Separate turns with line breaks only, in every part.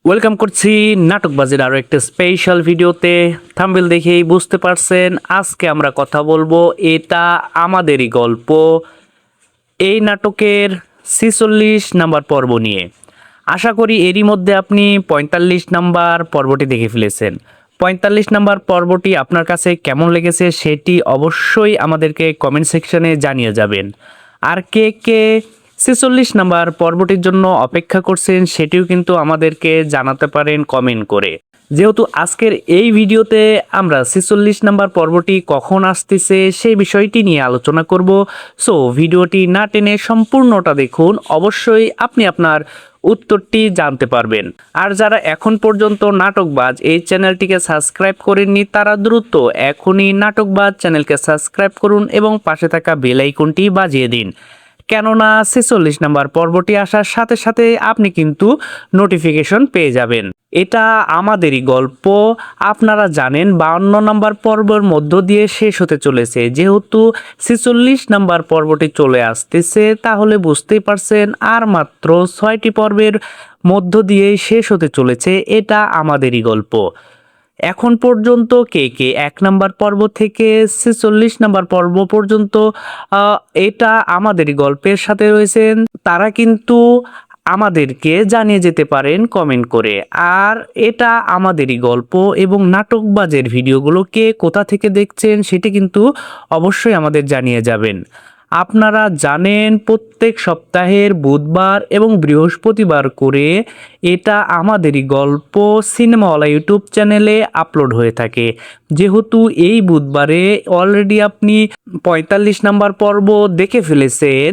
Welcome করছি নাটকবাজির আরও একটা স্পেশাল ভিডিওতে। থাম্বনেল দেখেই বুঝতে পারছেন আজকে আমরা কথা বলবো এটা আমাদেরই গল্প এই নাটকের ৪৬ নাম্বার পর্ব নিয়ে। আশা করি এরই মধ্যে আপনি ৪৫ নাম্বার পর্বটি দেখে ফেলেছেন। ৪৫ নাম্বার পর্বটি আপনার কাছে কেমন লেগেছে সেটি অবশ্যই আমাদেরকে কমেন্ট সেকশনে জানিয়ে যাবেন। আর কে কে ৪৬ নাম্বার পর্বটির জন্য অপেক্ষা করছেন সেটিও কিন্তু আমাদেরকে জানাতে পারেন কমেন্ট করে। যেহেতু আজকের এই ভিডিওতে আমরা ৪৬ নাম্বার পর্বটি কখন আসতেছে সেই বিষয়টি নিয়ে আলোচনা করব। সো ভিডিওটি না টেনে সম্পূর্ণটা দেখুন, অবশ্যই আপনি আপনার উত্তরটি জানতে পারবেন। আর যারা এখন পর্যন্ত নাটকবাজ এই চ্যানেলটিকে সাবস্ক্রাইব করেননি তারা দ্রুত এখনই নাটকবাজ চ্যানেলকে সাবস্ক্রাইব করুন এবং পাশে থাকা বেল আইকনটি বাজিয়ে দিন, কেননা ৪৬ নাম্বার পর্বটি আসার সাথে সাথে আপনি কিন্তু নোটিফিকেশন পেয়ে যাবেন। এটা আমাদেরই গল্প। আপনারা জানেন ৫২ নাম্বার পর্বের মধ্য দিয়ে শেষ হতে চলেছে। যেহেতু ৪৬ নাম্বার পর্বটি চলে আসতেছে তাহলে বুঝতেই পারছেন আর মাত্র ৬টি পর্বের মধ্য দিয়েই শেষ হতে চলেছে এটা আমাদেরই গল্প। এখন পর্যন্ত কে কে ১ নাম্বার পর্ব থেকে ৪৬ নাম্বার পর্ব পর্যন্ত এটা আমাদেরই গল্পের সাথে রয়েছেন তারা কিন্তু আমাদেরকে জানিয়ে যেতে পারেন কমেন্ট করে। আর এটা আমাদেরই গল্প এবং নাটকবাজের ভিডিওগুলো কে কোথা থেকে দেখছেন সেটি কিন্তু অবশ্যই আমাদের জানিয়ে যাবেন। আপনারা জানেন প্রত্যেক সপ্তাহের বুধবার এবং বৃহস্পতিবার করে এটা আমাদেরই গল্প সিনেমাওয়ালা ইউটিউব চ্যানেলে আপলোড হয়ে থাকে। যেহেতু এই বুধবারে অলরেডি আপনি ৪৫ নাম্বার পর্ব দেখে ফেলেছেন,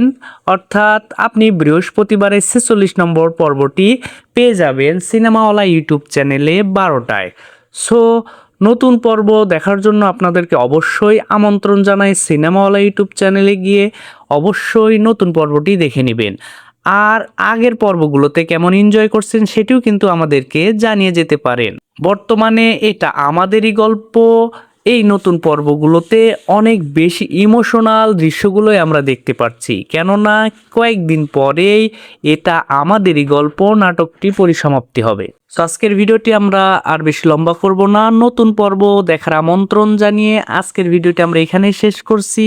অর্থাৎ আপনি বৃহস্পতিবারে ৪৬ নম্বর পর্বটি পেয়ে যাবেন সিনেমাওয়ালা ইউটিউব চ্যানেলে ১২টায়। সো নতুন পর্ব দেখার জন্য আপনাদেরকে অবশ্যই আমন্ত্রণ জানাই সিনেমাওয়ালা ইউটিউব চ্যানেলে গিয়ে অবশ্যই নতুন পর্বটি দেখে নেবেন। আর আগের পর্বগুলোতে কেমন এনজয় করছেন সেটিও কিন্তু আমাদেরকে জানিয়ে যেতে পারেন। বর্তমানে এটা আমাদেরই গল্প এই নতুন পর্বগুলোতে অনেক বেশি ইমোশনাল দৃশ্যগুলোই আমরা দেখতে পাচ্ছি, কেননা কয়েকদিন পরেই এটা আমাদেরই গল্প নাটকটি পরিসমাপ্তি হবে। সো আজকের ভিডিওটি আমরা আর বেশি লম্বা করব না, নতুন পর্ব দেখার আমন্ত্রণ জানিয়ে আজকের ভিডিওটি আমরা এখানেই শেষ করছি।